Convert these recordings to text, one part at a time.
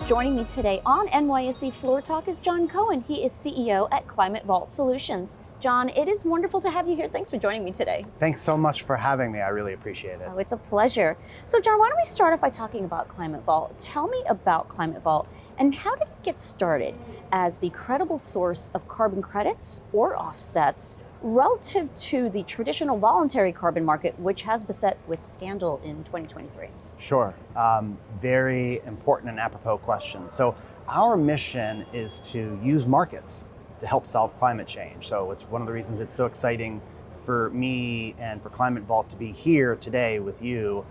Joining me today on NYSE Floor Talk is John Cohen. He is CEO at Climate Vault Solutions. John, it is wonderful to have you here. Thanks for joining me today. Thanks so much for having me. I really appreciate it. Oh, it's a pleasure. So John, why don't we start off by talking about Climate Vault? Tell me about Climate Vault and how did it get started as the credible source of carbon credits or offsets relative to the traditional voluntary carbon market, which has beset with scandal in 2023? Sure. Very important and apropos question. So our mission is to use markets to help solve climate change. So it's one of the reasons it's so exciting for me and for Climate Vault to be here today with you,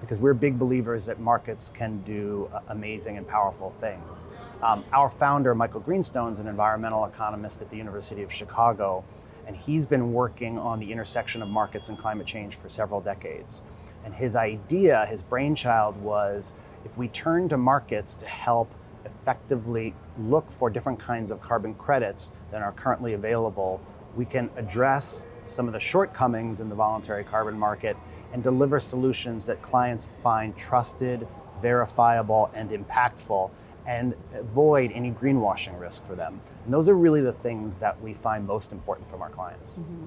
because we're big believers that markets can do amazing and powerful things. Our founder, Michael Greenstone, is an environmental economist at the University of Chicago, and he's been working on the intersection of markets and climate change for several decades. And his idea, his brainchild was, if we turn to markets to help effectively look for different kinds of carbon credits than are currently available, we can address some of the shortcomings in the voluntary carbon market and deliver solutions that clients find trusted, verifiable, and impactful, and avoid any greenwashing risk for them. And those are really the things that we find most important from our clients. Mm-hmm.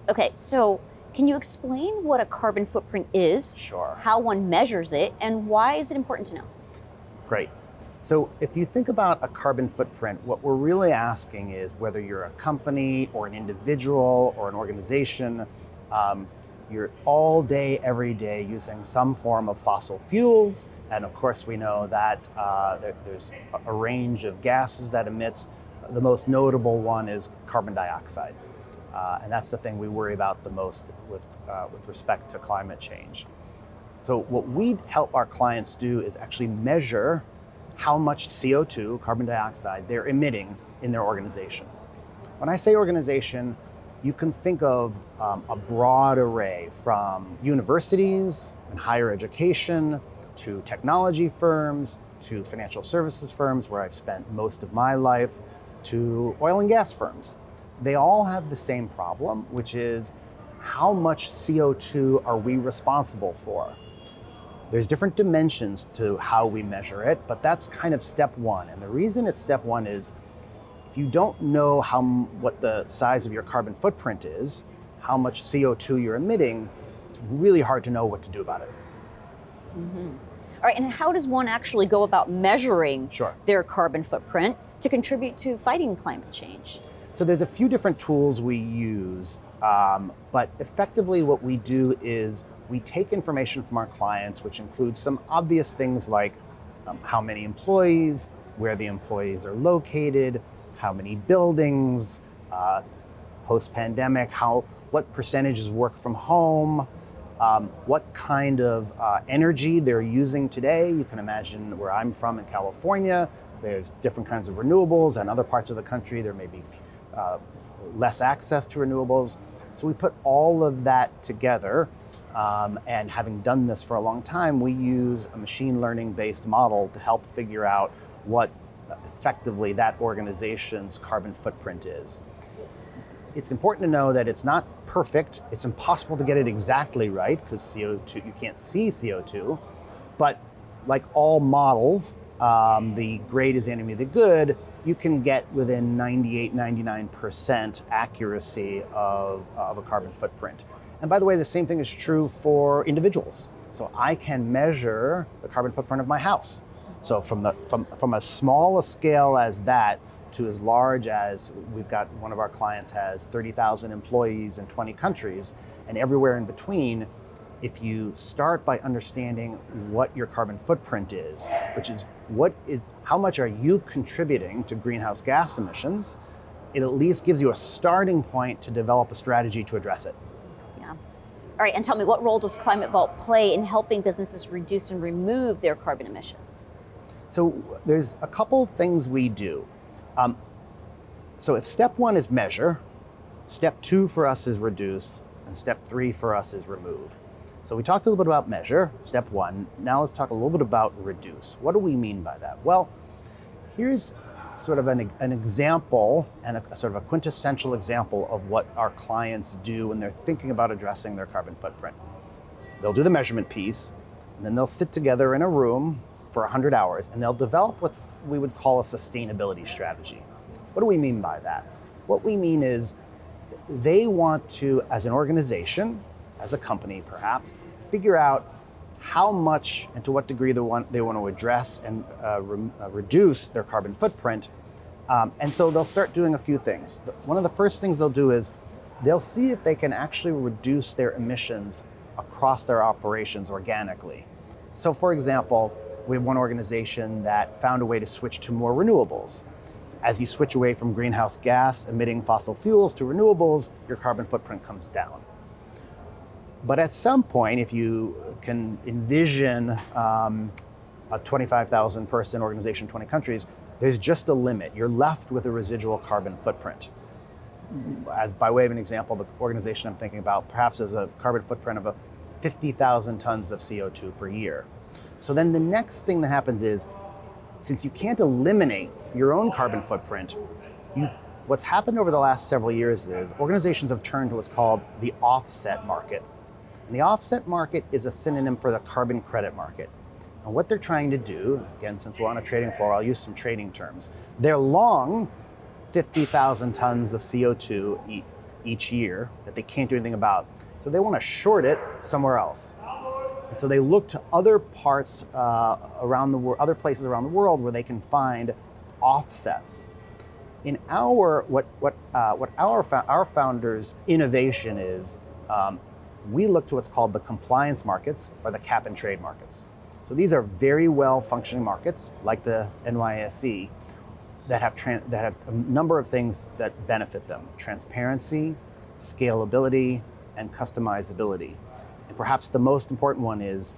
Okay, so can you explain what a carbon footprint is? Sure. How one measures it, and why is it important to know? Great. So if you think about a carbon footprint, what we're really asking is whether you're a company or an individual or an organization, you're all day, every day using some form of fossil fuels. And of course, we know that there's a range of gases that emits. The most notable one is carbon dioxide. And that's the thing we worry about the most with respect to climate change. So what we help our clients do is actually measure how much CO2, carbon dioxide, they're emitting in their organization. When I say organization, you can think of a broad array from universities and higher education to technology firms, to financial services firms where I've spent most of my life, to oil and gas firms. They all have the same problem, which is how much CO2 are we responsible for? There's different dimensions to how we measure it, but that's kind of step one. And the reason it's step one is if you don't know what the size of your carbon footprint is, how much CO2 you're emitting, it's really hard to know what to do about it. Mm-hmm. All right, and how does one actually go about measuring their carbon footprint to contribute to fighting climate change? So there's a few different tools we use, but effectively what we do is we take information from our clients, which includes some obvious things like how many employees, where the employees are located, how many buildings, post-pandemic, what percentages work from home, what kind of energy they're using today. You can imagine where I'm from in California, there's different kinds of renewables, and other parts of the country there may be less access to renewables. So we put all of that together, and having done this for a long time, we use a machine learning based model to help figure out what effectively that organization's carbon footprint is. It's important to know that it's not perfect. It's impossible to get it exactly right because CO2, you can't see CO2, but like all models, the great is the enemy of the good. You can get within 98, 99% accuracy of a carbon footprint. And by the way, the same thing is true for individuals. So I can measure the carbon footprint of my house. So from as small a scale as that to as large as we've got, one of our clients has 30,000 employees in 20 countries, and everywhere in between, if you start by understanding what your carbon footprint is, which is how much are you contributing to greenhouse gas emissions, it at least gives you a starting point to develop a strategy to address it. Yeah. All right, and tell me, what role does Climate Vault play in helping businesses reduce and remove their carbon emissions? So there's a couple things we do. So if step one is measure, step two for us is reduce, and step three for us is remove. So we talked a little bit about measure, step one. Now let's talk a little bit about reduce. What do we mean by that? Well, here's sort of an example and a sort of a quintessential example of what our clients do when they're thinking about addressing their carbon footprint. They'll do the measurement piece, and then they'll sit together in a room for 100 hours, and they'll develop we would call a sustainability strategy. What do we mean by that? What we mean is they want to, as an organization, as a company perhaps, figure out how much and to what degree they want to address and reduce their carbon footprint. And so they'll start doing a few things. One of the first things they'll do is they'll see if they can actually reduce their emissions across their operations organically. So for example, we have one organization that found a way to switch to more renewables. As you switch away from greenhouse gas emitting fossil fuels to renewables, your carbon footprint comes down. But at some point, if you can envision a 25,000 person organization, 20 countries, there's just a limit. You're left with a residual carbon footprint. As by way of an example, the organization I'm thinking about perhaps has a carbon footprint of 50,000 tons of CO2 per year. So then the next thing that happens is, since you can't eliminate your own carbon footprint, what's happened over the last several years is organizations have turned to what's called the offset market. And the offset market is a synonym for the carbon credit market. And what they're trying to do, again, since we're on a trading floor, I'll use some trading terms. They're long 50,000 tons of CO2 each year that they can't do anything about. So they want to short it somewhere else. And so they look to other parts around the world, other places around the world where they can find offsets. In our our founders' innovation is, we look to what's called the compliance markets or the cap and trade markets. So these are very well functioning markets like the NYSE that have a number of things that benefit them: transparency, scalability, and customizability. And perhaps the most important one is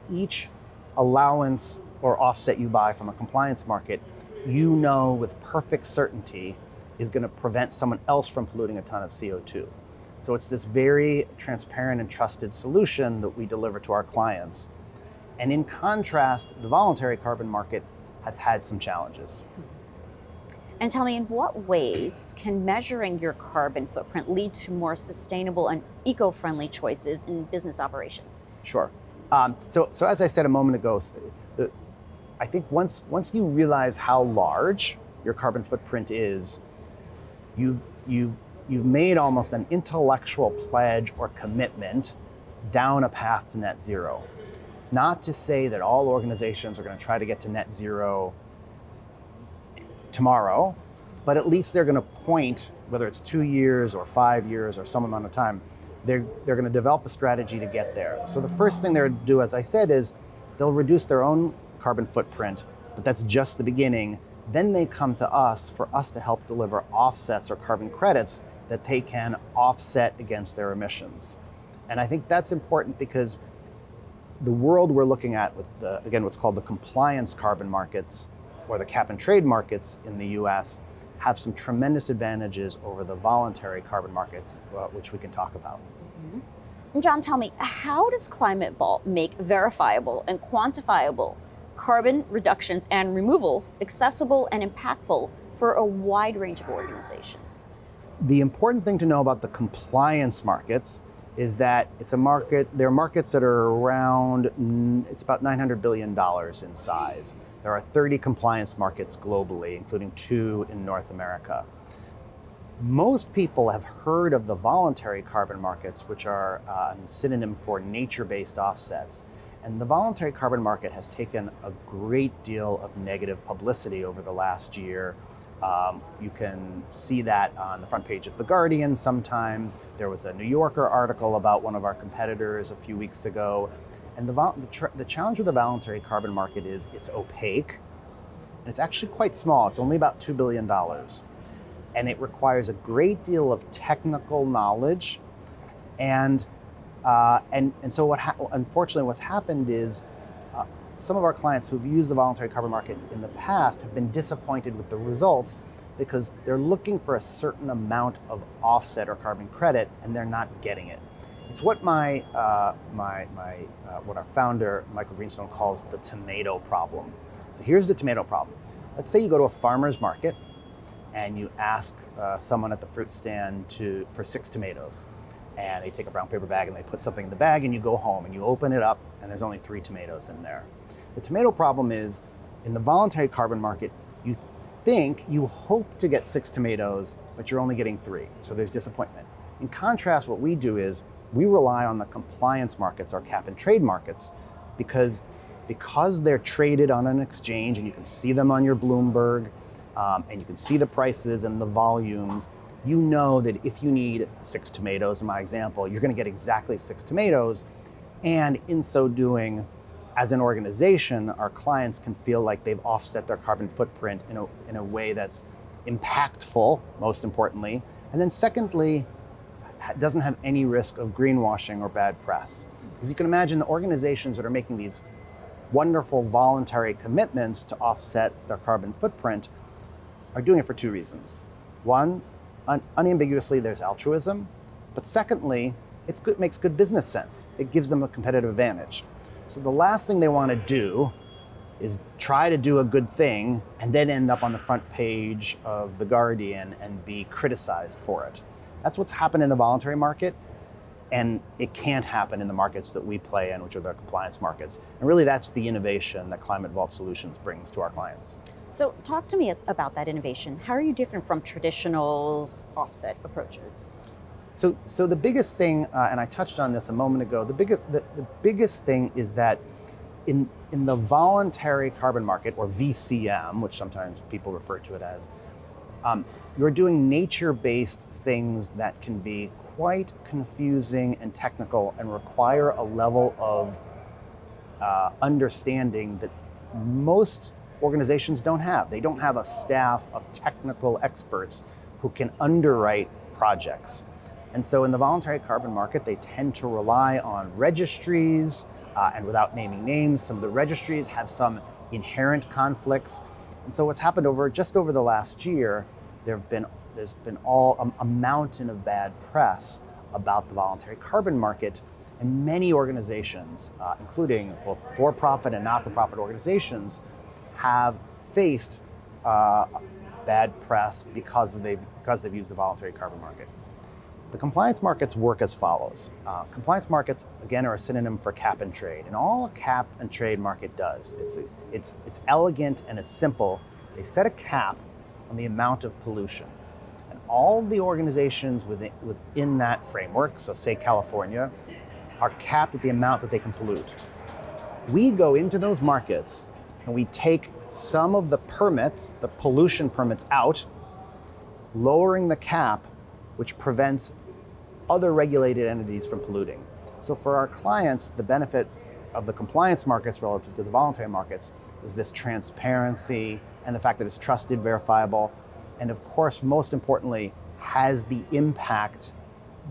each allowance or offset you buy from a compliance market, you know with perfect certainty is going to prevent someone else from polluting a ton of CO2. So it's this very transparent and trusted solution that we deliver to our clients. And in contrast, the voluntary carbon market has had some challenges. And tell me, in what ways can measuring your carbon footprint lead to more sustainable and eco-friendly choices in business operations? Sure. So as I said a moment ago, I think once you realize how large your carbon footprint is, you've made almost an intellectual pledge or commitment down a path to net zero. It's not to say that all organizations are going to try to get to net zero tomorrow, but at least they're going to point, whether it's 2 years or 5 years or some amount of time, they're going to develop a strategy to get there. So the first thing they're going to do, as I said, is they'll reduce their own carbon footprint, but that's just the beginning. Then they come to us for us to help deliver offsets or carbon credits that they can offset against their emissions. And I think that's important because the world we're looking at with what's called the compliance carbon markets or the cap and trade markets in the US have some tremendous advantages over the voluntary carbon markets, which we can talk about. Mm-hmm. And John, tell me, how does Climate Vault make verifiable and quantifiable carbon reductions and removals accessible and impactful for a wide range of organizations? The important thing to know about the compliance markets is that they're markets that are around, it's about $900 billion in size. There are 30 compliance markets globally, including 2 in North America. Most people have heard of the voluntary carbon markets, which are a synonym for nature-based offsets. And the voluntary carbon market has taken a great deal of negative publicity over the last year. You can see that on the front page of The Guardian sometimes. There was a New Yorker article about one of our competitors a few weeks ago. And the challenge with the voluntary carbon market is it's opaque, and it's actually quite small. It's only about $2 billion. And it requires a great deal of technical knowledge. And so unfortunately what's happened is some of our clients who've used the voluntary carbon market in the past have been disappointed with the results because they're looking for a certain amount of offset or carbon credit and they're not getting it. It's what what our founder, Michael Greenstone, calls the tomato problem. So here's the tomato problem. Let's say you go to a farmer's market and you ask someone at the fruit stand for 6 tomatoes. And they take a brown paper bag and they put something in the bag and you go home and you open it up and there's only 3 tomatoes in there. The tomato problem is In the voluntary carbon market, you hope to get 6 tomatoes, but you're only getting 3. So there's disappointment. In contrast, what we do is we rely on the compliance markets, our cap and trade markets, because they're traded on an exchange and you can see them on your Bloomberg, and you can see the prices and the volumes. You know that if you need 6 tomatoes, in my example, you're going to get exactly 6 tomatoes. And in so doing, as an organization, our clients can feel like they've offset their carbon footprint in a way that's impactful, most importantly. And then secondly, doesn't have any risk of greenwashing or bad press. Because you can imagine the organizations that are making these wonderful voluntary commitments to offset their carbon footprint are doing it for 2 reasons. One, unambiguously, there's altruism. But secondly, it makes good business sense. It gives them a competitive advantage. So the last thing they want to do is try to do a good thing and then end up on the front page of The Guardian and be criticized for it. That's what's happened in the voluntary market, and it can't happen in the markets that we play in, which are the compliance markets. And really that's the innovation that Climate Vault Solutions brings to our clients. So talk to me about that innovation. How are you different from traditional offset approaches? So the biggest thing, and I touched on this a moment ago, the biggest thing is that in the voluntary carbon market, or VCM, which sometimes people refer to it as, you're doing nature-based things that can be quite confusing and technical and require a level of understanding that most organizations don't have. They don't have a staff of technical experts who can underwrite projects. And so in the voluntary carbon market, they tend to rely on registries, and without naming names, some of the registries have some inherent conflicts. And so what's happened just over the last year, there's been a mountain of bad press about the voluntary carbon market, and many organizations, including both for-profit and not-for-profit organizations, have faced bad press because they've used the voluntary carbon market. The compliance markets work as follows. Compliance markets, again, are a synonym for cap and trade. And all a cap and trade market does, it's elegant and it's simple. They set a cap on the amount of pollution. And all the organizations within that framework, so say California, are capped at the amount that they can pollute. We go into those markets and we take some of the permits, the pollution permits, out, lowering the cap, which prevents other regulated entities from polluting. So for our clients, the benefit of the compliance markets relative to the voluntary markets is this transparency and the fact that it's trusted, verifiable, and of course, most importantly, has the impact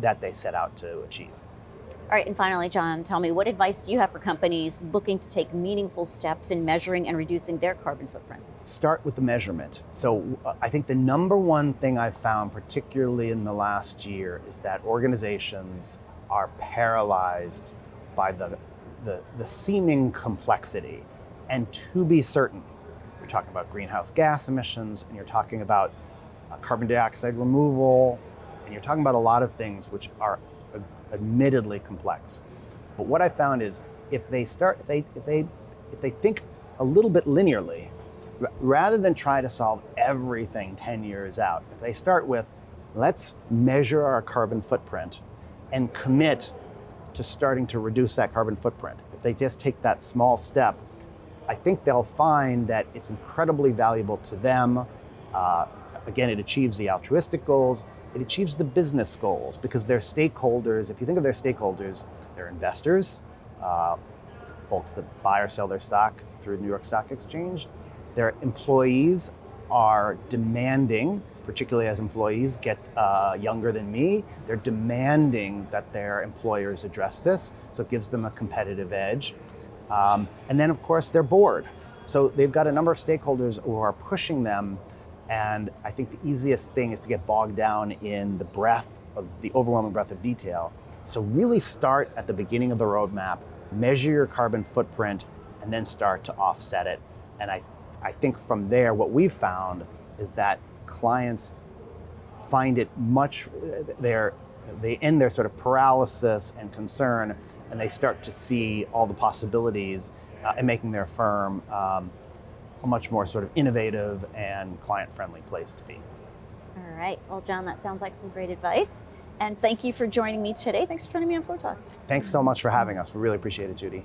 that they set out to achieve. All right, and finally, John, tell me, what advice do you have for companies looking to take meaningful steps in measuring and reducing their carbon footprint? Start with the measurement. So I think the number one thing I've found, particularly in the last year, is that organizations are paralyzed by the seeming complexity. And to be certain, you're talking about greenhouse gas emissions, and you're talking about carbon dioxide removal, and you're talking about a lot of things which are admittedly complex. But what I found is if they think a little bit linearly, rather than try to solve everything 10 years out, if they start with, let's measure our carbon footprint and commit to starting to reduce that carbon footprint. If they just take that small step, I think they'll find that it's incredibly valuable to them. Again, it achieves the altruistic goals. It achieves the business goals because their stakeholders, if you think of their stakeholders, they're investors, folks that buy or sell their stock through the New York Stock Exchange. Their employees are demanding, particularly as employees get younger than me, they're demanding that their employers address this, so it gives them a competitive edge. And then, of course, their board. So they've got a number of stakeholders who are pushing them. And I think the easiest thing is to get bogged down in the overwhelming breadth of detail. So really start at the beginning of the roadmap, measure your carbon footprint, and then start to offset it. And I think from there, what we've found is that clients find it they end their sort of paralysis and concern, and they start to see all the possibilities in making their firm a much more sort of innovative and client-friendly place to be. All right. Well, John, that sounds like some great advice. And thank you for joining me today. Thanks for joining me on Floor Talk. Thanks so much for having us. We really appreciate it, Judy.